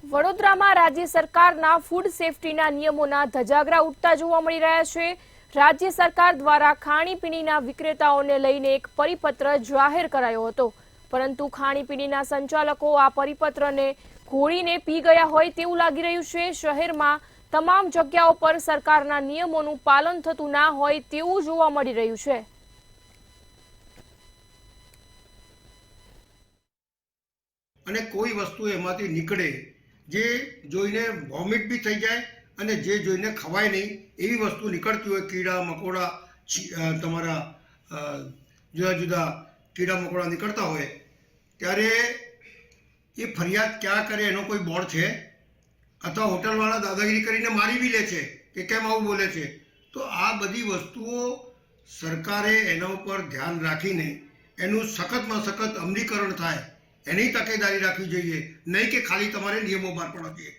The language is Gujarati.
વડોદરામાં રાજ્ય સરકારના ફૂડ સેફટીના નિયમોના ધજાગરા ઉડતા જોવા મળી રહ્યા છે। રાજ્ય સરકાર દ્વારા ખાણીપીણીના વિક્રેતાઓને લઈને એક પરિપત્ર જાહેર કરાયો હતો, પરંતુ ખાણીપીણીના સંચાલકો આ પરિપત્રને ઘોળીને પી ગયા હોય તેવું લાગી રહ્યું છે। શહેરમાં તમામ જગ્યાઓ પર સરકારના નિયમોનું પાલન થતું ના હોય તેવું જોવા મળી રહ્યું છે। અને કોઈ વસ્તુ એમાંથી નીકળે જે જોઈને વોમિટ બી થઈ જાય અને જે જોઈને ખવાય નહીં એવી વસ્તુ નીકળતી હોય, કીડા મકોડા તમારા જુદા જુદા કીડા મકોડા નીકળતા હોય, ત્યારે એ ફરિયાદ ક્યાં કરે એનો કોઈ બોર્ડ છે? અથવા હોટલવાળા દાદાગીરી કરીને મારી બી લે છે કે કેમ આવું બોલે છે? તો આ બધી વસ્તુઓ સરકારે એના ઉપર ધ્યાન રાખીને એનું સખતમાં સખત અમલીકરણ થાય એની તકેદારી રાખવી જોઈએ, નહીં કે ખાલી તમારે નિયમો બહાર પાડવા જોઈએ।